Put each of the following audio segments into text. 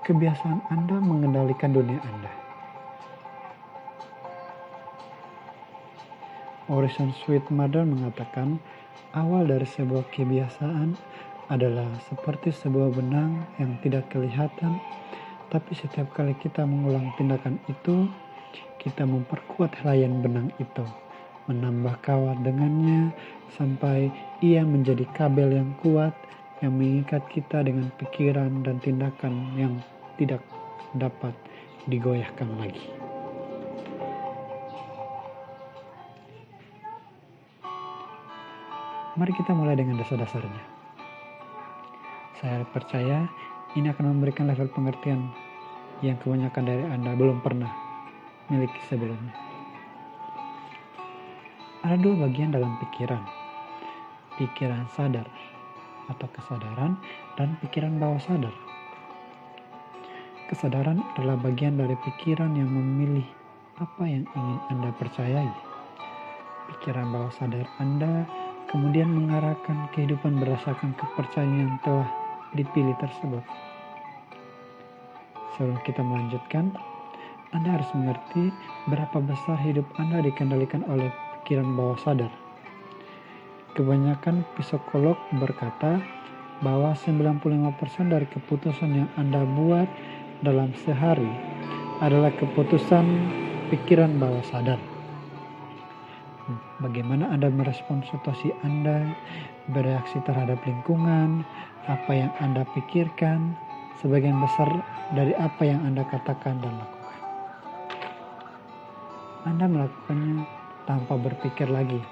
kebiasaan Anda mengendalikan dunia Anda. Orison Swett Marden mengatakan, awal dari sebuah kebiasaan adalah seperti sebuah benang yang tidak kelihatan, tapi setiap kali kita mengulang tindakan itu, kita memperkuat helaian benang itu, menambah kawat dengannya sampai ia menjadi kabel yang kuat yang mengikat kita dengan pikiran dan tindakan yang tidak dapat digoyahkan lagi. Mari kita mulai dengan dasar-dasarnya. Saya percaya ini akan memberikan level pengertian yang kebanyakan dari Anda belum pernah miliki sebelumnya. Ada dua bagian dalam pikiran. Pikiran sadar atau kesadaran dan pikiran bawah sadar. Kesadaran adalah bagian dari pikiran yang memilih apa yang ingin Anda percayai. Pikiran bawah sadar Anda kemudian mengarahkan kehidupan berdasarkan kepercayaan yang telah dipilih tersebut. Sebelum kita melanjutkan, Anda harus mengerti berapa besar hidup Anda dikendalikan oleh pikiran bawah sadar. Kebanyakan psikolog berkata bahwa 95% dari keputusan yang Anda buat dalam sehari adalah keputusan pikiran bawah sadar. Bagaimana Anda merespon situasi Anda, bereaksi terhadap lingkungan, apa yang Anda pikirkan, sebagian besar dari apa yang Anda katakan dan lakukan. Anda melakukannya tanpa berpikir lagi.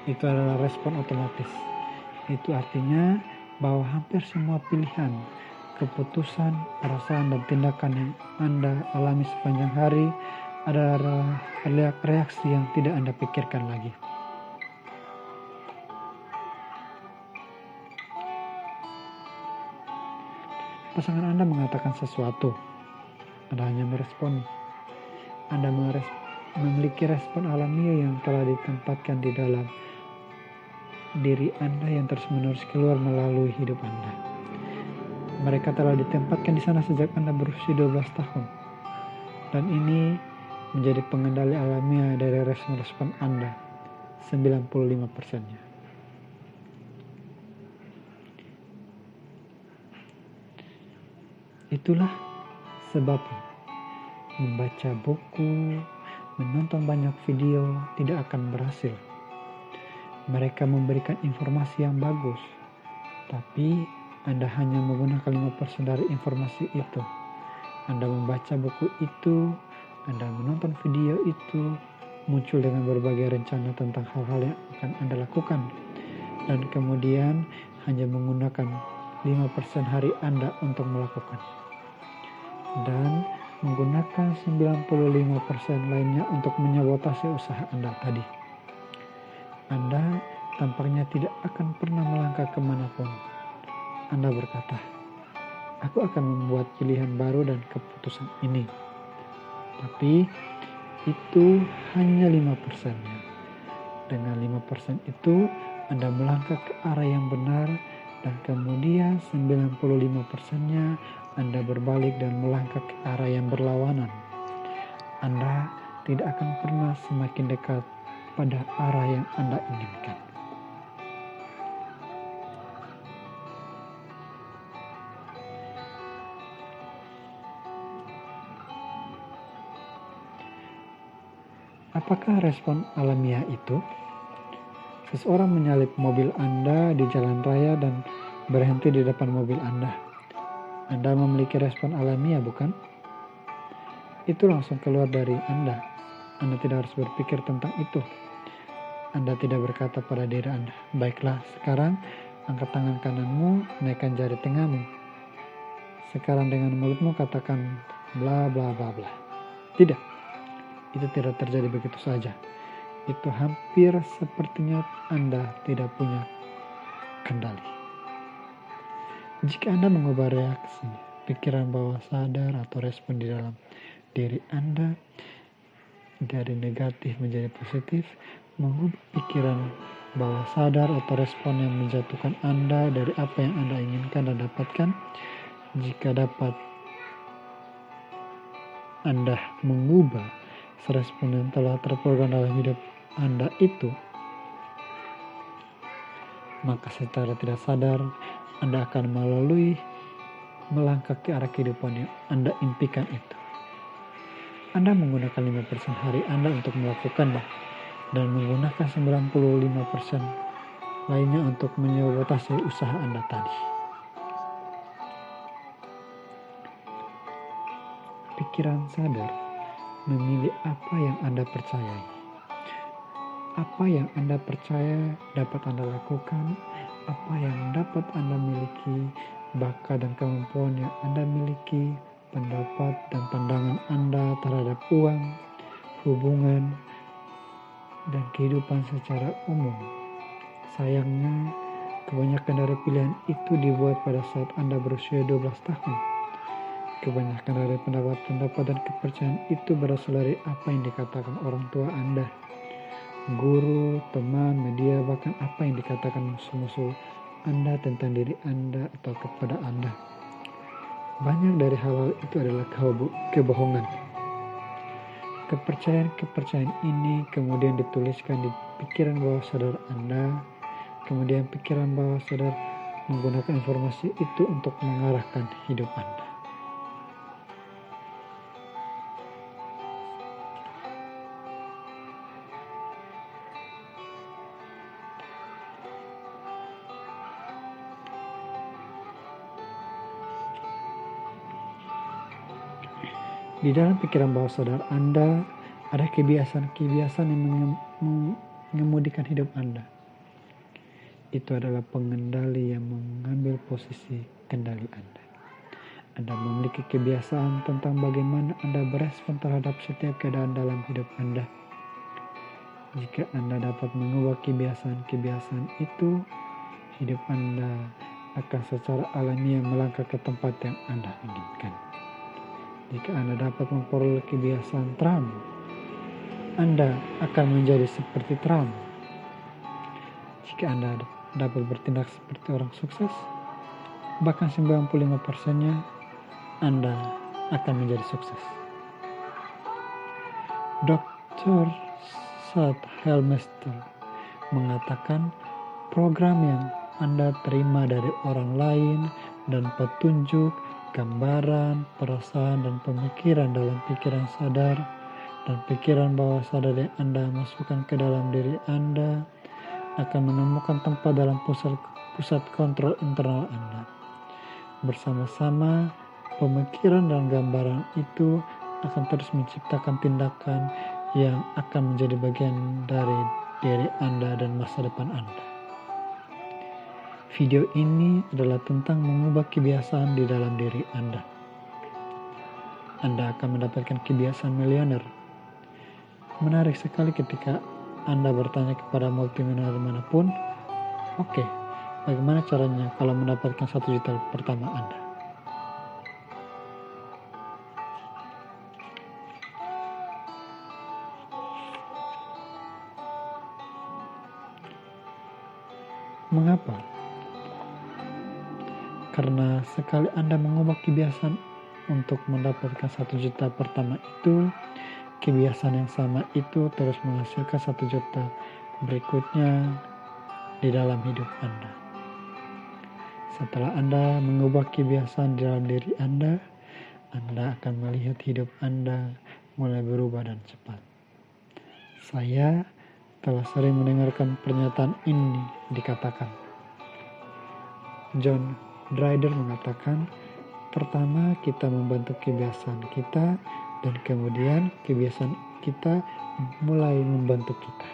Itu adalah respon otomatis. Itu artinya bahwa hampir semua pilihan, keputusan, perasaan, dan tindakan yang Anda alami sepanjang hari adalah reaksi yang tidak Anda pikirkan lagi. Pasangan Anda mengatakan sesuatu, Anda hanya merespon. Anda memiliki respon alamiah yang telah ditempatkan di dalam diri Anda yang terus-menerus keluar melalui hidup Anda. Mereka telah ditempatkan di sana sejak Anda berusia 12 tahun. Dan ini menjadi pengendali alamiah dari respon Anda, 95%-nya. Itulah sebabnya membaca buku, menonton banyak video tidak akan berhasil. Mereka memberikan informasi yang bagus, tapi Anda hanya menggunakan 5% dari informasi itu. Anda membaca buku itu, Anda menonton video itu, muncul dengan berbagai rencana tentang hal-hal yang akan Anda lakukan, dan kemudian hanya menggunakan 5% hari Anda untuk melakukan, dan menggunakan 95% lainnya untuk menyabotase usaha Anda tadi. Anda tampaknya tidak akan pernah melangkah kemanapun. Anda berkata, aku akan membuat pilihan baru dan keputusan ini. Tapi itu hanya 5%-nya. Dengan 5% itu, Anda melangkah ke arah yang benar, dan kemudian 95%-nya Anda berbalik dan melangkah ke arah yang berlawanan. Anda tidak akan pernah semakin dekat pada arah yang Anda inginkan. Apakah respon alamiah itu? Seseorang menyalip mobil Anda di jalan raya dan berhenti di depan mobil Anda. Anda memiliki respon alamiah, bukan? Itu langsung keluar dari Anda. Anda tidak harus berpikir tentang itu. Anda tidak berkata pada diri Anda, baiklah, sekarang angkat tangan kananmu, naikkan jari tengahmu. Sekarang dengan mulutmu katakan bla bla bla bla. Tidak. Itu tidak terjadi begitu saja. Itu hampir sepertinya Anda tidak punya kendali. Jika Anda mengubah reaksi, pikiran bawah sadar atau respon di dalam diri Anda dari negatif menjadi positif, mengubah pikiran bawah sadar atau respon yang menjatuhkan Anda dari apa yang Anda inginkan dan dapatkan, jika dapat Anda mengubah 100% yang telah terprogram dalam hidup Anda itu, maka secara tidak sadar Anda akan melangkah ke arah kehidupan yang Anda impikan itu. Anda menggunakan 5% hari Anda untuk melakukannya dan menggunakan 95% lainnya untuk menyabotase usaha Anda tadi. Pikiran sadar memilih apa yang Anda percayai. Apa yang Anda percaya dapat Anda lakukan, apa yang dapat Anda miliki, bakat dan kemampuan yang Anda miliki, pendapat dan pandangan Anda terhadap uang, hubungan, dan kehidupan secara umum. Sayangnya, kebanyakan dari pilihan itu dibuat pada saat Anda berusia 12 tahun. Kebanyakan dari pendapat-pendapat dan kepercayaan itu berasal dari apa yang dikatakan orang tua Anda, guru, teman, media, bahkan apa yang dikatakan musuh-musuh Anda tentang diri Anda atau kepada Anda. Banyak dari hal-hal itu adalah kebohongan. Kepercayaan-kepercayaan ini kemudian dituliskan di pikiran bawah sadar Anda, kemudian pikiran bawah sadar menggunakan informasi itu untuk mengarahkan hidup Anda. Di dalam pikiran bawah sadar Anda ada kebiasaan-kebiasaan yang mengemudikan hidup Anda. Itu adalah pengendali yang mengambil posisi kendali Anda. Anda memiliki kebiasaan tentang bagaimana Anda berespon terhadap setiap keadaan dalam hidup Anda. Jika Anda dapat mengubah kebiasaan-kebiasaan itu, hidup Anda akan secara alamiah melangkah ke tempat yang Anda inginkan. Jika Anda dapat memperoleh kebiasaan Trump, Anda akan menjadi seperti Trump. Jika Anda dapat bertindak seperti orang sukses, bahkan 95%-nya Anda akan menjadi sukses. Dr. Seth Helmester mengatakan program yang Anda terima dari orang lain dan petunjuk, gambaran, perasaan, dan pemikiran dalam pikiran sadar dan pikiran bawah sadar yang Anda masukkan ke dalam diri Anda akan menemukan tempat dalam pusat kontrol internal Anda. Bersama-sama, pemikiran dan gambaran itu akan terus menciptakan tindakan yang akan menjadi bagian dari diri Anda dan masa depan Anda. Video ini adalah tentang mengubah kebiasaan di dalam diri Anda. Anda akan mendapatkan kebiasaan miliuner. Menarik sekali ketika Anda bertanya kepada multimilioner manapun, oke, bagaimana caranya kalau mendapatkan 1 juta pertama Anda? Mengapa? Karena sekali Anda mengubah kebiasaan untuk mendapatkan 1 juta pertama itu, kebiasaan yang sama itu terus menghasilkan 1 juta berikutnya di dalam hidup Anda. Setelah Anda mengubah kebiasaan di dalam diri Anda akan melihat hidup Anda mulai berubah dan cepat. Saya telah sering mendengarkan pernyataan ini dikatakan. John Dryden mengatakan, pertama kita membentuk kebiasaan kita dan kemudian kebiasaan kita mulai membentuk kita.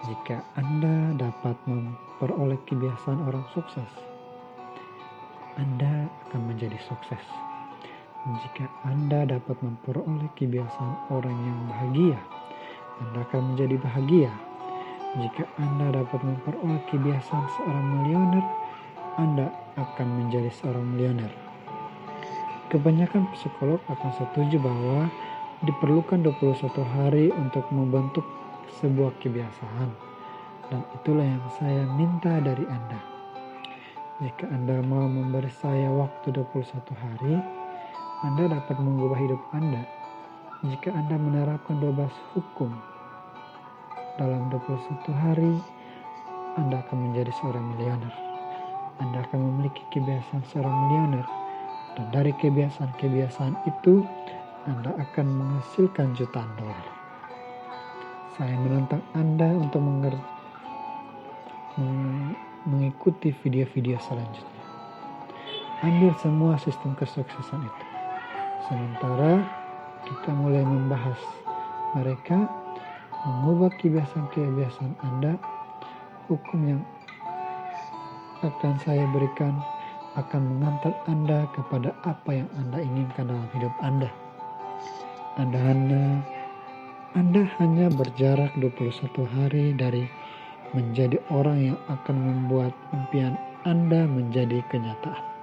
Jika Anda dapat memperoleh kebiasaan orang sukses, Anda akan menjadi sukses. Jika Anda dapat memperoleh kebiasaan orang yang bahagia, Anda akan menjadi bahagia. Jika Anda dapat memperoleh kebiasaan seorang miliuner, Anda akan menjadi seorang miliuner. Kebanyakan psikolog akan setuju bahwa diperlukan 21 hari untuk membentuk sebuah kebiasaan. Dan itulah yang saya minta dari Anda. Jika Anda mau memberi saya waktu 21 hari, Anda dapat mengubah hidup Anda jika Anda menerapkan 12 hukum. Dalam 21 hari, Anda akan menjadi seorang miliuner. Anda akan memiliki kebiasaan seorang miliuner. Dan dari kebiasaan-kebiasaan itu, Anda akan menghasilkan jutaan dolar. Saya menantang Anda untuk mengikuti video-video selanjutnya. Ambil semua sistem kesuksesan itu. Sementara kita mulai membahas mereka, mengubah kebiasaan-kebiasaan Anda, hukum yang akan saya berikan akan mengantar Anda kepada apa yang Anda inginkan dalam hidup Anda. Anda hanya berjarak 21 hari dari menjadi orang yang akan membuat impian Anda menjadi kenyataan.